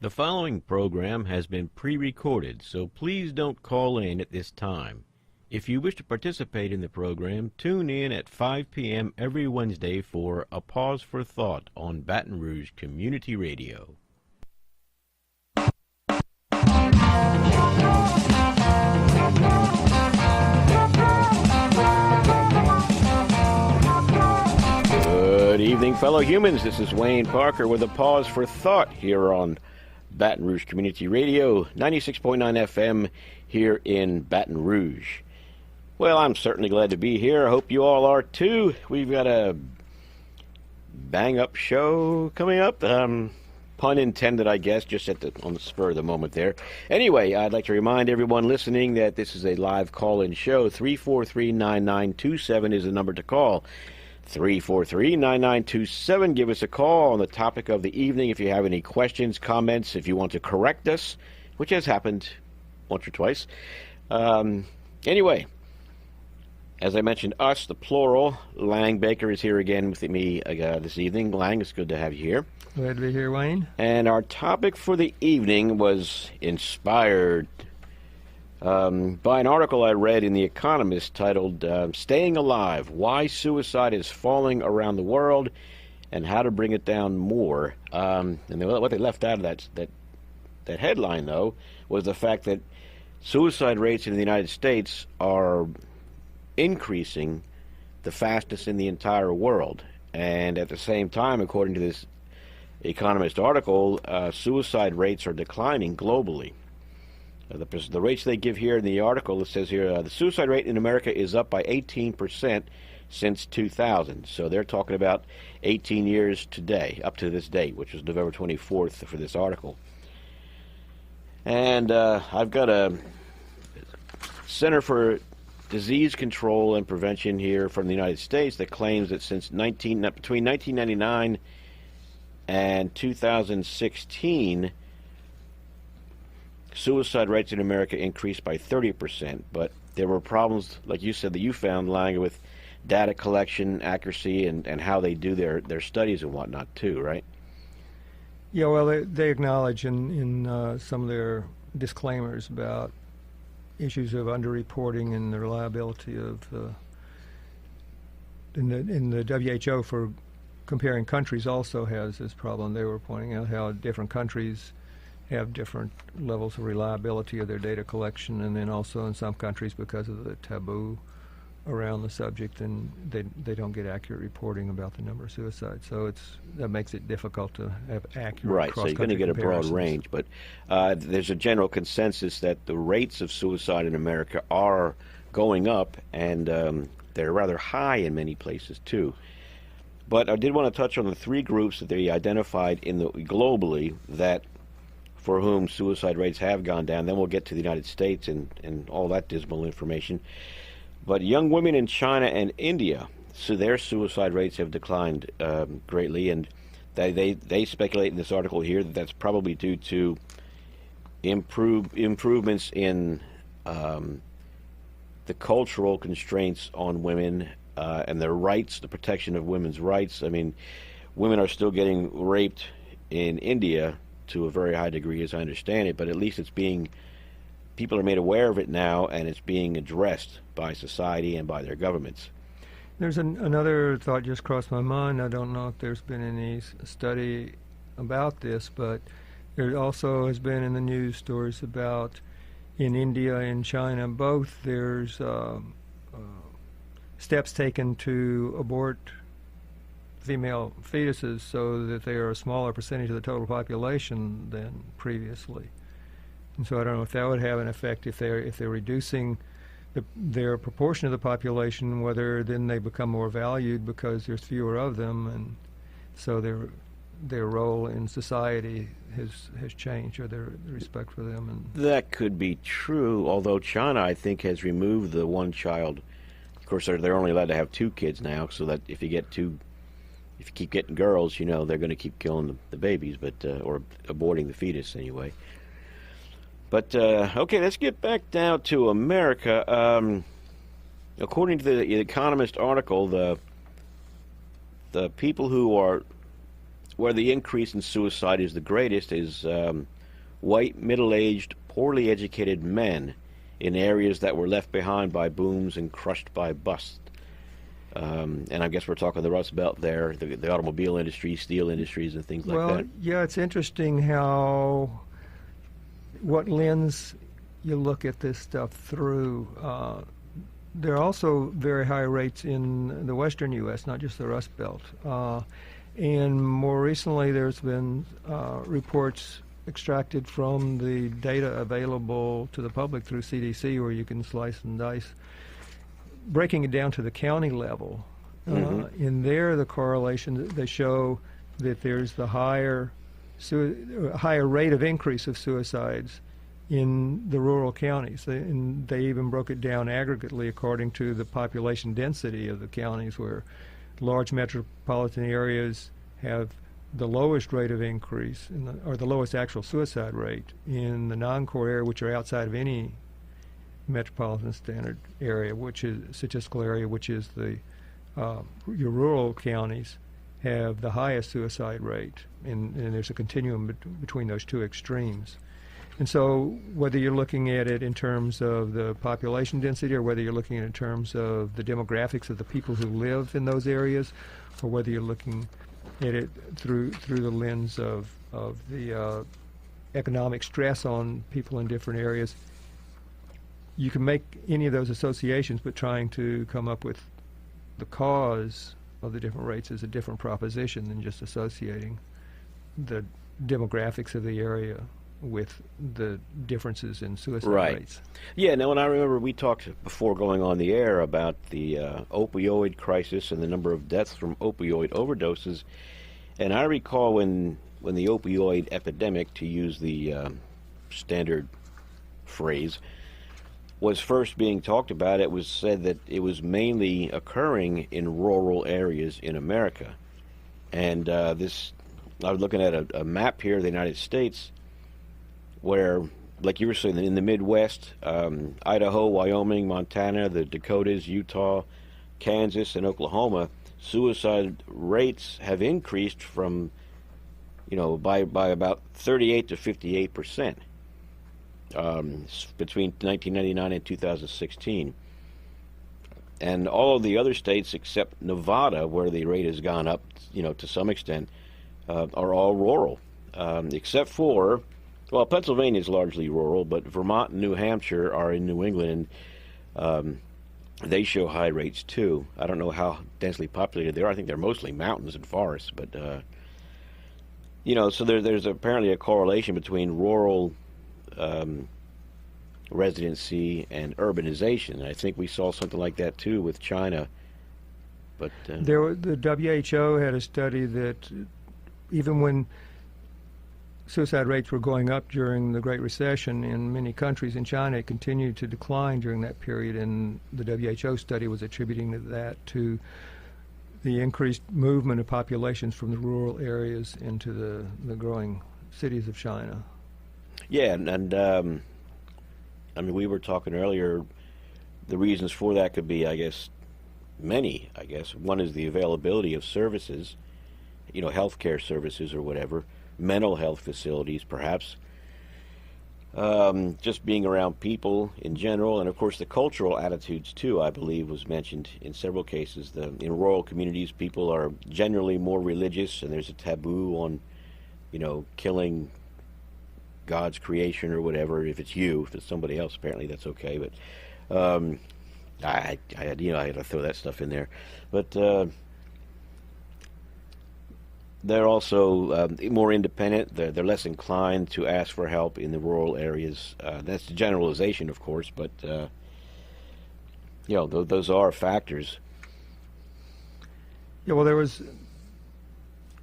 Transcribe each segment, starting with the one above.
The following program has been pre-recorded, so please don't call in at this time. If you wish to participate in the program, tune in at 5 p.m. every Wednesday for A Pause for Thought on Baton Rouge Community Radio. Good evening, fellow humans. This is Wayne Parker with A Pause for Thought here on Baton Rouge Community Radio, 96.9 FM here in Baton Rouge. Well, I'm certainly glad to be here. I hope you all are too. We've got a bang-up show coming up. Pun intended, I guess, just on the spur of the moment there. Anyway, I'd like to remind everyone listening that this is a live call-in show. 343-9927 is the number to call. 343-9927. Give us a call on the topic of the evening if you have any questions, comments, if you want to correct us, which has happened once or twice. Anyway, as I mentioned, us, the plural. Lang Baker is here again with me this evening. Lang, it's good to have you here. Glad to be here, Wayne. And our topic for the evening was inspired by an article I read in The Economist titled Staying Alive, Why Suicide is Falling Around the World and How to Bring It Down More. And what they left out of that headline, though, was the fact that suicide rates in the United States are increasing the fastest in the entire world. And at the same time, according to this Economist article, suicide rates are declining globally. The rates they give here in the article, it says here, the suicide rate in America is up by 18% since 2000. So they're talking about 18 years today, up to this date, which was November 24th for this article. And I've got a Center for Disease Control and Prevention here from the United States that claims that between 1999 and 2016, suicide rates in America increased by 30%, but there were problems, like you said, that you found, Lang, with data collection, accuracy, and how they do their studies and whatnot, too, right? Yeah, well, they acknowledge in some of their disclaimers about issues of underreporting and the reliability of in the WHO for comparing countries also has this problem. They were pointing out how different countries have different levels of reliability of their data collection, and then also in some countries, because of the taboo around the subject, and they don't get accurate reporting about the number of suicides. So that makes it difficult to have accurate right. So you're going to get a broad range, but there's a general consensus that the rates of suicide in America are going up, and they're rather high in many places too. But I did want to touch on the three groups that they identified globally that for whom suicide rates have gone down. Then we'll get to the United States and all that dismal information. But young women in China and India, so their suicide rates have declined greatly, and they speculate in this article here that that's probably due to improvements in the cultural constraints on women and their rights, the protection of women's rights. I mean, women are still getting raped in India to a very high degree, as I understand it, but at least people are made aware of it now, and it's being addressed by society and by their governments. There's another thought just crossed my mind. I don't know if there's been any study about this, but there also has been in the news stories about in India and China both, there's steps taken to abort female fetuses so that they are a smaller percentage of the total population than previously. And so I don't know if that would have an effect if they're reducing their proportion of the population, whether then they become more valued because there's fewer of them, and so their role in society has changed, or their respect for them. And that could be true, although China, I think, has removed the one child. Of course, they're only allowed to have 2 kids now, so that if you keep getting girls, they're going to keep killing the babies, but or aborting the fetus anyway. But okay, let's get back down to America. According to the Economist article, the people who are where the increase in suicide is the greatest is white, middle-aged, poorly educated men in areas that were left behind by booms and crushed by busts. And I guess we're talking the Rust Belt there, the automobile industry, steel industries, and things like that. Well, yeah, it's interesting what lens you look at this stuff through. There are also very high rates in the western U.S., not just the Rust Belt. And more recently, there's been reports extracted from the data available to the public through CDC, where you can slice and dice, breaking it down to the county level. In there, the correlation, they show that there's the higher rate of increase of suicides in the rural counties. And they even broke it down aggregately according to the population density of the counties, where large metropolitan areas have the lowest rate of increase, or the lowest actual suicide rate in the non-core area, which are outside of any metropolitan standard area, which is statistical area, which is your rural counties have the highest suicide rate, and there's a continuum between those two extremes. And so whether you're looking at it in terms of the population density, or whether you're looking at it in terms of the demographics of the people who live in those areas, or whether you're looking at it through the lens of the economic stress on people in different areas, you can make any of those associations, but trying to come up with the cause of the different rates is a different proposition than just associating the demographics of the area with the differences in suicide rates. Yeah, now, and I remember we talked before going on the air about the opioid crisis and the number of deaths from opioid overdoses. And I recall when the opioid epidemic, to use the standard phrase, was first being talked about, it was said that it was mainly occurring in rural areas in America. And I was looking at a map here of the United States, where, like you were saying, in the Midwest, Idaho, Wyoming, Montana, the Dakotas, Utah, Kansas, and Oklahoma, suicide rates have increased from, by about 38 to 58% between 1999 and 2016. And all of the other states except Nevada, where the rate has gone up, to some extent, are all rural, except for, well, Pennsylvania is largely rural, but Vermont and New Hampshire are in New England, and they show high rates too. I don't know how densely populated they are. I think they're mostly mountains and forests, but so there's apparently a correlation between rural residency and urbanization. I think we saw something like that too with China. But the WHO had a study that even when suicide rates were going up during the Great Recession in many countries, in China it continued to decline during that period, and the WHO study was attributing that to the increased movement of populations from the rural areas into the growing cities of China. Yeah, and I mean, we were talking earlier, the reasons for that could be, many. One is the availability of services, healthcare services or whatever, mental health facilities perhaps, just being around people in general, and of course the cultural attitudes too, I believe was mentioned in several cases. In rural communities, people are generally more religious, and there's a taboo on, killing God's creation or whatever. If it's somebody else, apparently that's okay. But I had to throw that stuff in there. But they're also more independent. They're less inclined to ask for help in the rural areas. That's a generalization, of course, but those are factors. Yeah, well, there was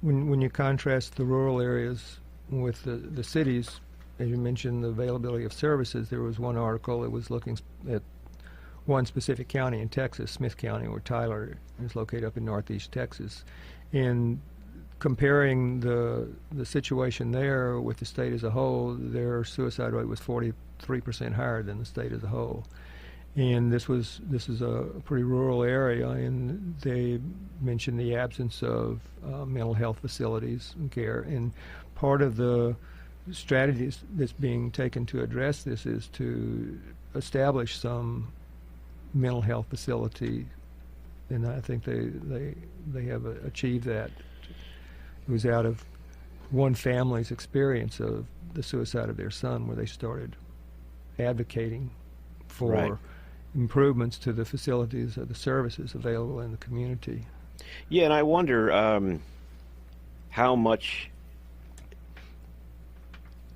when you contrast the rural areas with the cities, as you mentioned, the availability of services. There was one article that was looking at one specific county in Texas, Smith County, where Tyler is located up in northeast Texas, and comparing the situation there with the state as a whole, their suicide rate was 43% higher than the state as a whole. And this is a pretty rural area, and they mentioned the absence of mental health facilities and care. And part of the strategies that's being taken to address this is to establish some mental health facility, and I think they have achieved that. It was out of one family's experience of the suicide of their son where they started advocating for Right. improvements to the facilities or the services available in the community. Yeah, and I wonder how much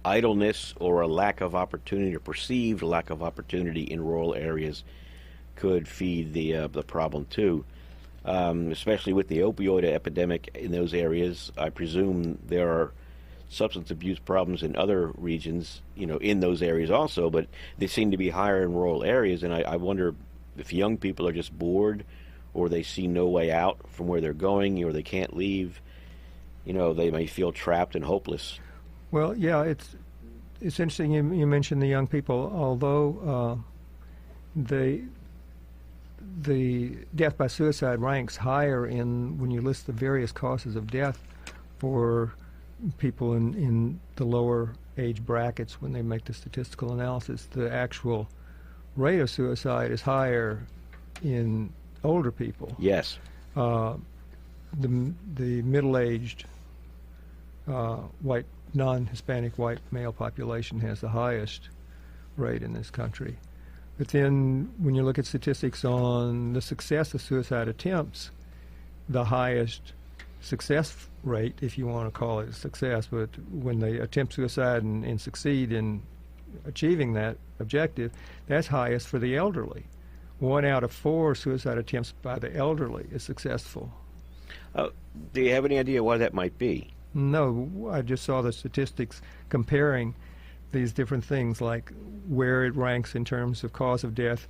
idleness or a lack of opportunity, or perceived lack of opportunity in rural areas, could feed the problem too. Especially with the opioid epidemic in those areas, I presume there are substance abuse problems in other regions, in those areas also, but they seem to be higher in rural areas, and I wonder if young people are just bored, or they see no way out from where they're going, or they can't leave. They may feel trapped and hopeless. Well, yeah, it's interesting you mentioned the young people, although the death by suicide ranks higher when you list the various causes of death for people in the lower age brackets when they make the statistical analysis. The actual rate of suicide is higher in older people. Yes. The middle-aged white, non-Hispanic white male population has the highest rate in this country. But then when you look at statistics on the success of suicide attempts, the highest success rate, if you want to call it a success, but when they attempt suicide and succeed in achieving that objective, that's highest for the elderly. 1 out of 4 suicide attempts by the elderly is successful. Do you have any idea why that might be? No, I just saw the statistics comparing these different things, like where it ranks in terms of cause of death,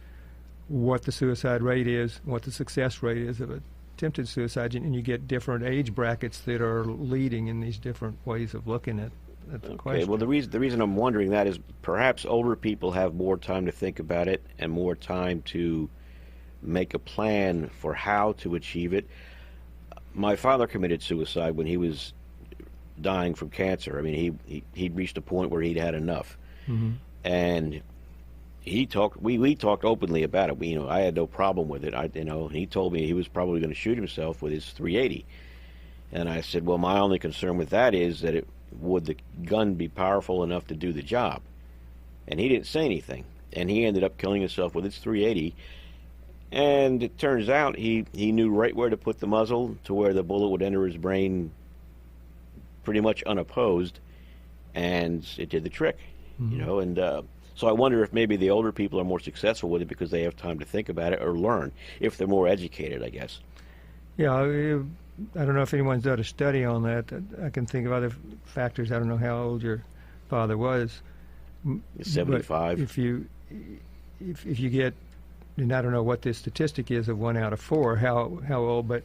what the suicide rate is, what the success rate is of attempted suicide, and you get different age brackets that are leading in these different ways of looking at the question. Well, the reason I'm wondering that is perhaps older people have more time to think about it and more time to make a plan for how to achieve it. My father committed suicide when he was dying from cancer. I mean, he'd reached a point where he'd had enough, and we talked openly about it. I had no problem with it. He told me he was probably going to shoot himself with his .380, and I said, well, my only concern with that is that would the gun be powerful enough to do the job? And he didn't say anything, and he ended up killing himself with his .380. And it turns out he knew right where to put the muzzle to where the bullet would enter his brain pretty much unopposed, and it did the trick, and so I wonder if maybe the older people are more successful with it because they have time to think about it or learn, if they're more educated, I guess. Yeah, I don't know if anyone's done a study on that. I can think of other factors. I don't know how old your father was. 75. But if you get, and I don't know what this statistic is of 1 out of 4, how old, but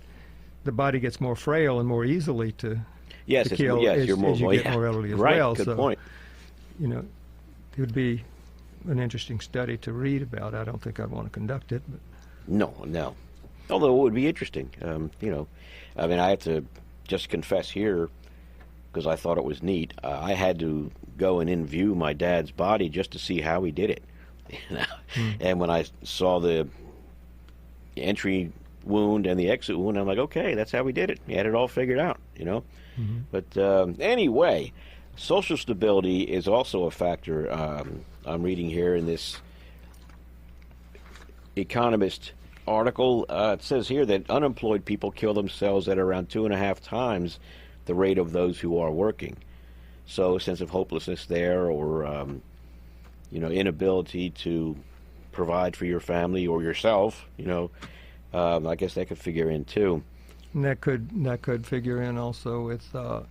the body gets more frail and more easily to kill as you get more elderly as well. Good point. It would be an interesting study to read about. I don't think I'd want to conduct it. But. No. Although it would be interesting. I have to just confess here, because I thought it was neat. I had to go and in-view my dad's body just to see how he did it. And when I saw the entry wound and the exit wound, I'm like, okay, that's how he did it. He had it all figured out, But anyway, social stability is also a factor. I'm reading here in this Economist article. It says here that unemployed people kill themselves at around 2.5 times the rate of those who are working. So a sense of hopelessness there, or inability to provide for your family or yourself. I guess that could figure in too. And that could figure in also with a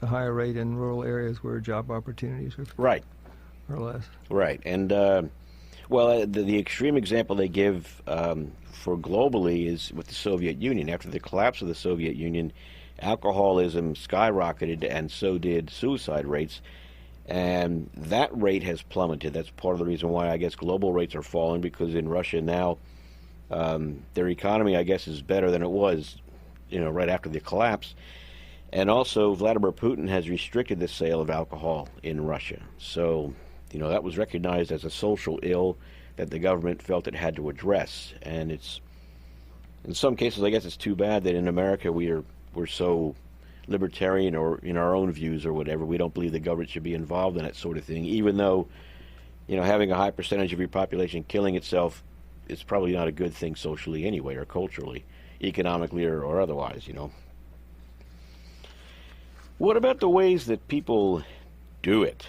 higher rate in rural areas where job opportunities are less. Right, and the extreme example they give for globally is with the Soviet Union. After the collapse of the Soviet Union, alcoholism skyrocketed, and so did suicide rates. And that rate has plummeted. That's part of the reason why I guess global rates are falling, because in Russia now, their economy, I guess, is better than it was, right after the collapse. And also, Vladimir Putin has restricted the sale of alcohol in Russia. So, that was recognized as a social ill that the government felt it had to address. And it's, in some cases, I guess it's too bad that in America we're so libertarian, or in our own views or whatever. We don't believe the government should be involved in that sort of thing, even though, having a high percentage of your population killing itself is probably not a good thing socially anyway, or culturally, economically, or otherwise, What about the ways that people do it?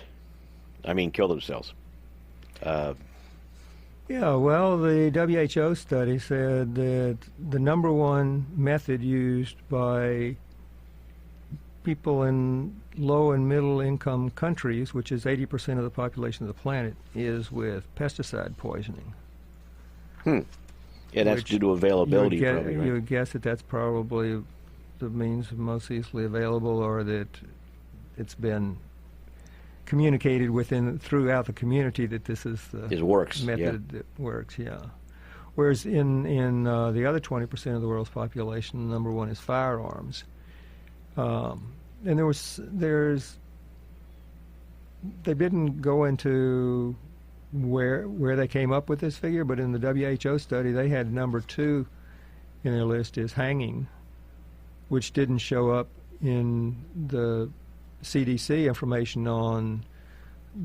I mean, kill themselves. Yeah, well, the WHO study said that the number one method used by people in low and middle income countries, which is 80% of the population of the planet, is with pesticide poisoning. Yeah, that's due to availability, probably, right? You would guess that that's probably the means most easily available, or that it's been communicated throughout the community that this is the method that works. Yeah. Whereas in the other 20% of the world's population, the number one is firearms. And they didn't go into where they came up with this figure, but in the WHO study, they had number two in their list is hanging, which didn't show up in the CDC information on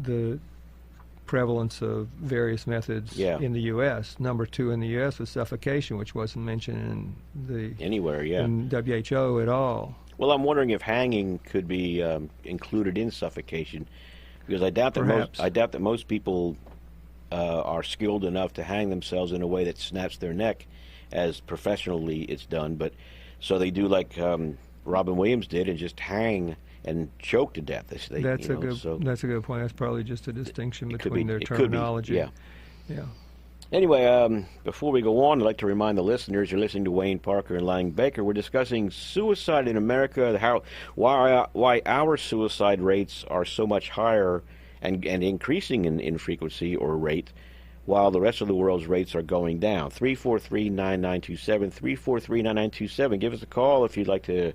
the prevalence of various methods in the U.S. Number two in the U.S. was suffocation, which wasn't mentioned in WHO at all. Well, I'm wondering if hanging could be included in suffocation, because I doubt that most people are skilled enough to hang themselves in a way that snaps their neck, as professionally it's done. But so they do like Robin Williams did, and just hang and choke to death. That's a good point. That's probably just a distinction between their terminology. Yeah. Anyway, before we go on, I'd like to remind the listeners you're listening to Wayne Parker and Lang Baker. We're discussing suicide in America, why our suicide rates are so much higher and increasing in frequency or rate, while the rest of the world's rates are going down. 343-9927, 343-9927. Give us a call if you'd like to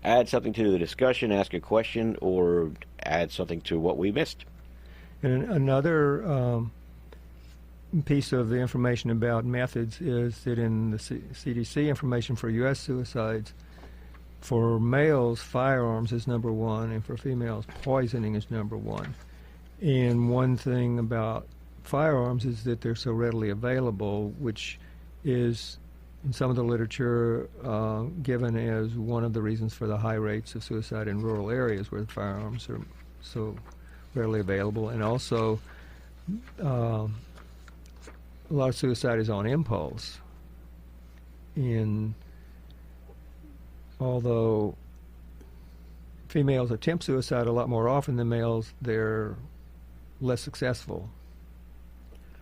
add something to the discussion, ask a question, or add something to what we missed. And another piece of the information about methods is that in the CDC information for U.S. suicides, for males, firearms is number one, and for females, poisoning is number one. And one thing about firearms is that they're so readily available, which is in some of the literature given as one of the reasons for the high rates of suicide in rural areas where the firearms are so readily available. And also a lot of suicide is on impulse. And although females attempt suicide a lot more often than males, they're less successful.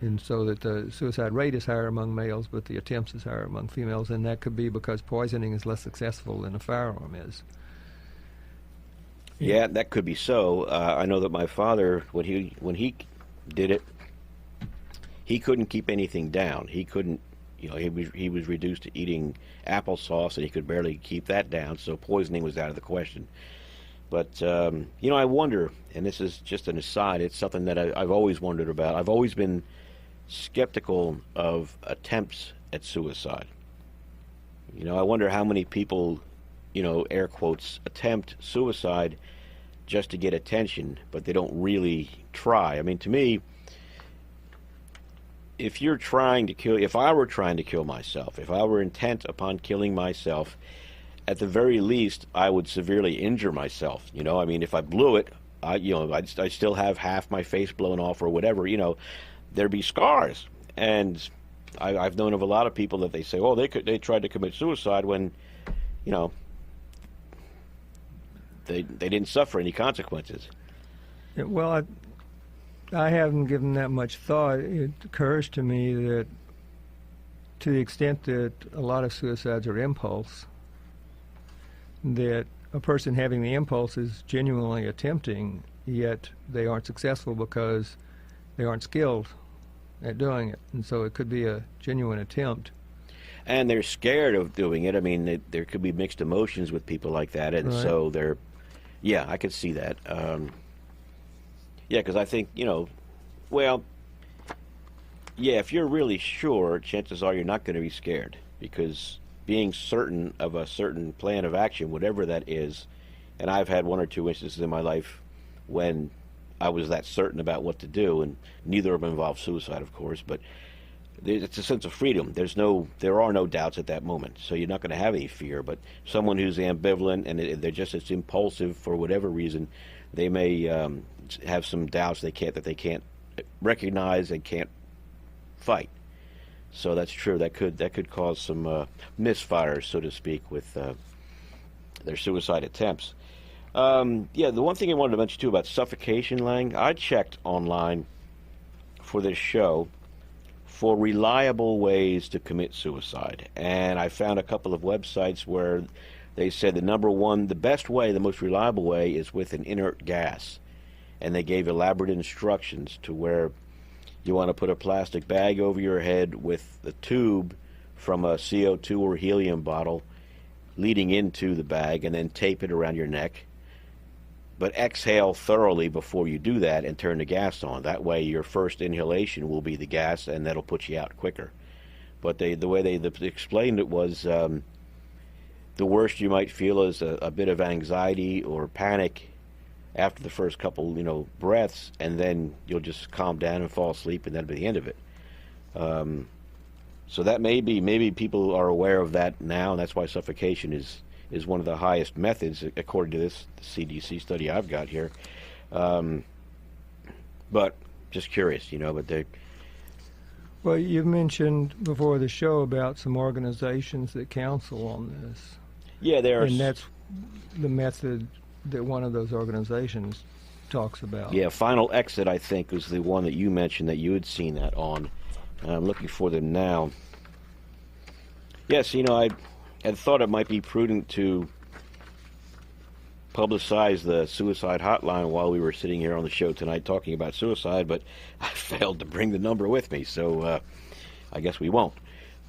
And so that the suicide rate is higher among males, but the attempts is higher among females, and that could be because poisoning is less successful than a firearm is. Yeah, that could be so. I know that my father, when he did it, he couldn't keep anything down. He couldn't, he was reduced to eating applesauce, and he could barely keep that down. So poisoning was out of the question. But I wonder, and this is just an aside. It's something that I've always wondered about. I've always been skeptical of attempts at suicide. I wonder how many people, air quotes, attempt suicide just to get attention, but they don't really try. I mean, to me, if I were trying to kill myself, if I were intent upon killing myself, at the very least, I would severely injure myself. I mean, if I blew it, I'd still have half my face blown off or whatever. There'd be scars. And I've known of a lot of people that they say, oh, they tried to commit suicide when, they didn't suffer any consequences. Yeah, well, I haven't given that much thought. It occurs to me that to the extent that a lot of suicides are impulse, that a person having the impulse is genuinely attempting yet they aren't successful because they aren't skilled at doing it. And so it could be a genuine attempt. And they're scared of doing it. I mean, there could be mixed emotions with people like that, and Right. so they're, yeah, I could see that. Yeah, because I think, well, yeah, if you're really sure, chances are you're not going to be scared, because being certain of a certain plan of action, whatever that is, and I've had one or two instances in my life when I was that certain about what to do, and neither of them involved suicide, of course, but it's a sense of freedom. There are no doubts at that moment, so you're not going to have any fear. But someone who's ambivalent and they're just as impulsive for whatever reason, they may have some doubts they can't recognize and can't fight. So that's true. That could cause some misfires, so to speak, with their suicide attempts. Yeah, the one thing I wanted to mention too about suffocation, Lang, I checked online for this show for reliable ways to commit suicide, and I found a couple of websites where they said the best way, the most reliable way, is with an inert gas, and they gave elaborate instructions to where you want to put a plastic bag over your head with the tube from a CO2 or helium bottle leading into the bag, and then tape it around your neck. But exhale thoroughly before you do that and turn the gas on. That way your first inhalation will be the gas, and that'll put you out quicker. But the way they explained it was the worst you might feel is a bit of anxiety or panic after the first couple, breaths, and then you'll just calm down and fall asleep, and that'll be the end of it. So that maybe people are aware of that now, and that's why suffocation is one of the highest methods, according to this CDC study I've got here. But just curious, but they... Well, you mentioned before the show about some organizations that counsel on this. Yeah, there are... And that's the method that one of those organizations talks about. Yeah, Final Exit, I think, was the one that you mentioned that you had seen that on. I'm looking for them now. Yes, I had thought it might be prudent to publicize the suicide hotline while we were sitting here on the show tonight talking about suicide, but I failed to bring the number with me, so I guess we won't.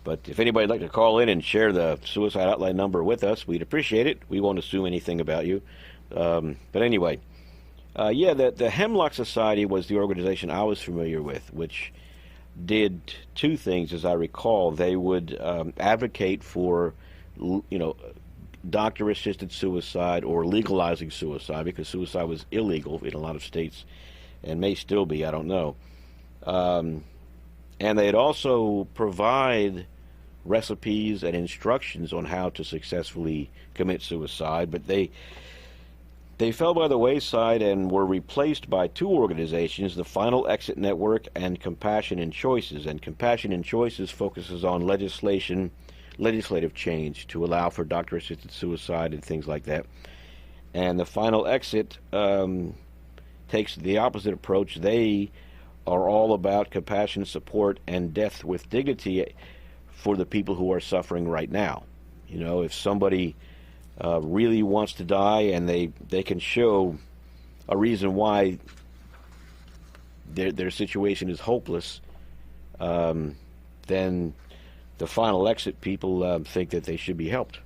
But if anybody'd like to call in and share the suicide hotline number with us, we'd appreciate it. We won't assume anything about you. But anyway, the Hemlock Society was the organization I was familiar with, which did two things, as I recall. They would advocate for doctor-assisted suicide or legalizing suicide, because suicide was illegal in a lot of states and may still be, I don't know. And they'd also provide recipes and instructions on how to successfully commit suicide, but they fell by the wayside and were replaced by two organizations, the Final Exit Network and Compassion and Choices. And Compassion and Choices focuses on legislative change to allow for doctor-assisted suicide and things like that. And the Final Exit takes the opposite approach. They are all about compassion, support, and death with dignity for the people who are suffering right now. If somebody really wants to die and they can show a reason why their situation is hopeless, then the Final Exit people think that they should be helped,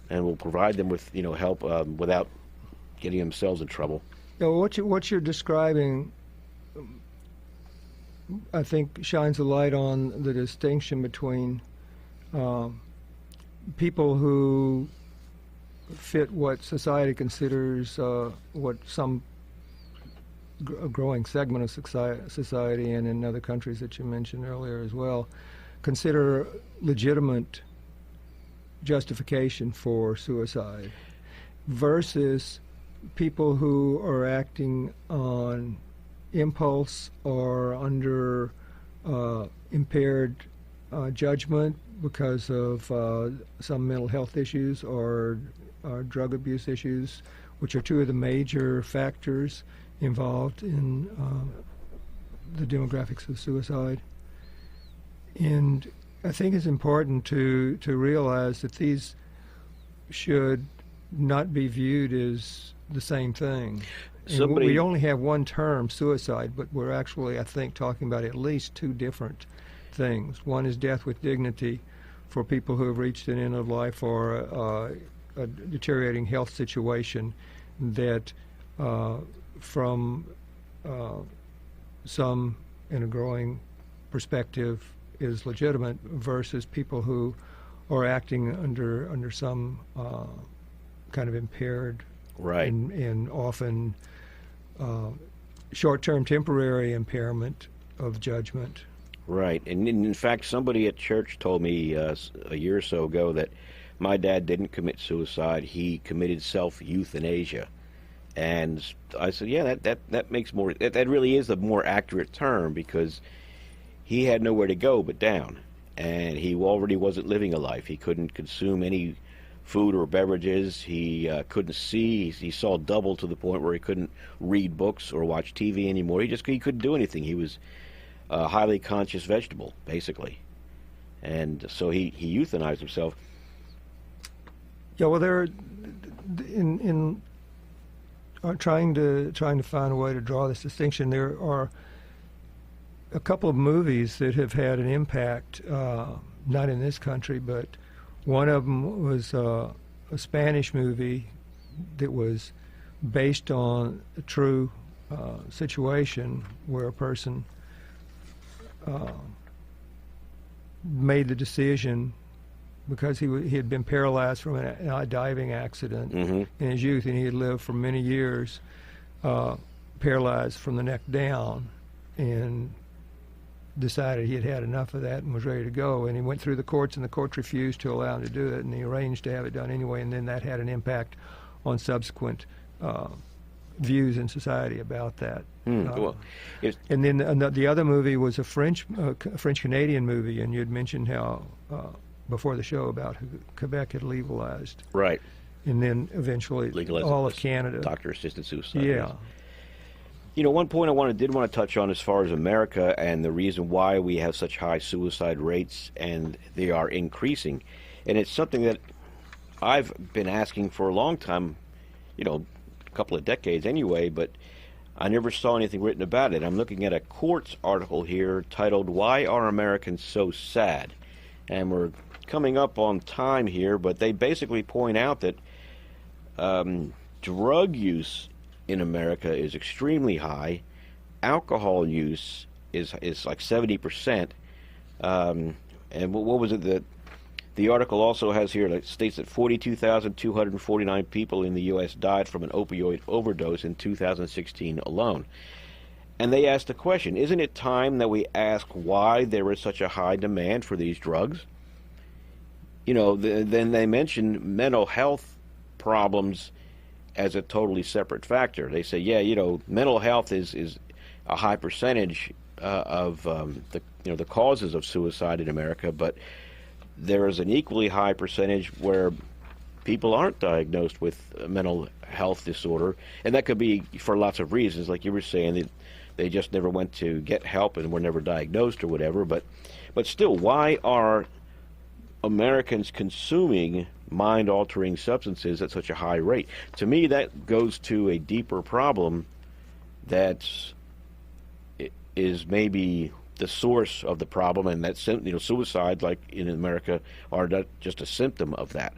and will provide them with help without getting themselves in trouble. What you're describing, I think, shines a light on the distinction between people who fit what society considers what some a growing segment of society, and in other countries that you mentioned earlier as well, consider legitimate justification for suicide, versus people who are acting on impulse or under impaired judgment because of some mental health issues or drug abuse issues, which are two of the major factors involved in the demographics of suicide. And I think it's important to realize that these should not be viewed as the same thing. And we only have one term, suicide, but we're actually, I think, talking about at least two different things. One is death with dignity for people who have reached an end of life or a deteriorating health situation that from some in a growing perspective is legitimate versus people who are acting under some kind of impaired right, and often short-term temporary impairment of judgment. Right. And in fact, somebody at church told me a year or so ago that my dad didn't commit suicide. He committed self-euthanasia. And I said, yeah, that makes more, that really is the more accurate term, because he had nowhere to go but down. And he already wasn't living a life. He couldn't consume any food or beverages. He couldn't see. He saw double to the point where he couldn't read books or watch TV anymore. He couldn't do anything. He was a highly conscious vegetable, basically. And so he euthanized himself. Yeah, well, there, in trying to find a way to draw this distinction, there are a couple of movies that have had an impact, not in this country, but one of them was a Spanish movie that was based on a true situation where a person made the decision because he had been paralyzed from a diving accident in his youth, and he had lived for many years paralyzed from the neck down, and decided he had had enough of that and was ready to go. And he went through the courts, and the courts refused to allow him to do it, and he arranged to have it done anyway, and then that had an impact on subsequent views in society about that. Well, and then the other movie was a French-Canadian movie, and you had mentioned how before the show about Quebec had legalized. Right. And then eventually legalized all of Canada. Doctor-assisted suicide. Yeah. You know, one point I did want to touch on as far as America and the reason why we have such high suicide rates, and they are increasing. And it's something that I've been asking for a long time, you know, a couple of decades anyway, but I never saw anything written about it. I'm looking at a Quartz article here titled, "Why Are Americans So Sad?" And we're coming up on time here, but they basically point out that drug use in America is extremely high. Alcohol use is like 70%. And what was it that the article also has here that states that 42,249 people in the U.S. died from an opioid overdose in 2016 alone. And they asked the question, isn't it time that we ask why there is such a high demand for these drugs? You know, then they mention mental health problems as a totally separate factor. They say, yeah, you know, mental health is a high percentage of the causes of suicide in America, but there is an equally high percentage where people aren't diagnosed with a mental health disorder, and that could be for lots of reasons, like you were saying, they just never went to get help and were never diagnosed or whatever. But still, why are Americans consuming mind-altering substances at such a high rate? To me, that goes to a deeper problem that is maybe the source of the problem, and that suicide, like in America, are just a symptom of that.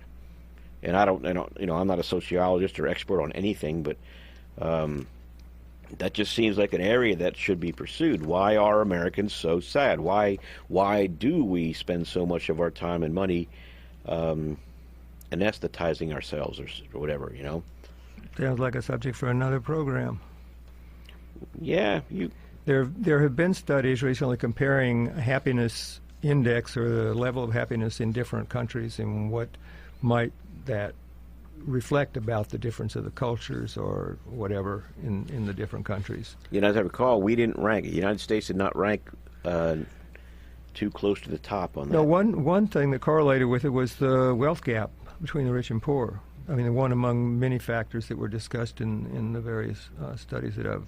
And I don't, I'm not a sociologist or expert on anything, but that just seems like an area that should be pursued. Why are Americans so sad? Why do we spend so much of our time and money anesthetizing ourselves or whatever, you know? Sounds like a subject for another program. Yeah, There have been studies recently comparing happiness index or the level of happiness in different countries and what might that reflect about the difference of the cultures or whatever in the different countries. You know, as I recall, we didn't rank. The United States did not rank too close to the top on that. No, one thing that correlated with it was the wealth gap between the rich and poor. I mean, one among many factors that were discussed in the various studies that I've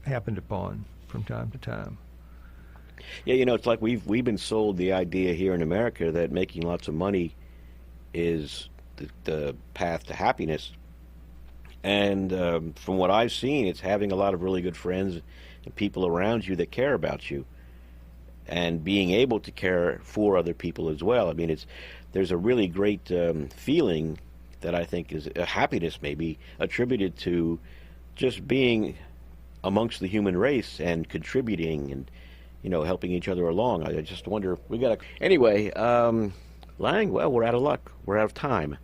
happened upon from time to time. Yeah, you know, it's like we've been sold the idea here in America that making lots of money is the path to happiness, And from what I've seen, it's having a lot of really good friends and people around you that care about you, and being able to care for other people as well. I mean, there's a really great feeling that I think is a happiness, maybe attributed to just being amongst the human race and contributing and helping each other along. I just wonder, anyway. Lang, well, we're out of luck. We're out of time.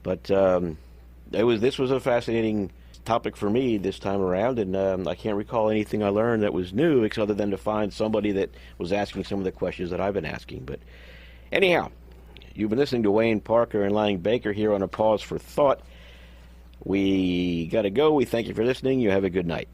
But this was a fascinating topic for me this time around, and I can't recall anything I learned that was new, other than to find somebody that was asking some of the questions that I've been asking. But anyhow, you've been listening to Wayne Parker and Lang Baker here on A Pause for Thought. We got to go. We thank you for listening. You have a good night.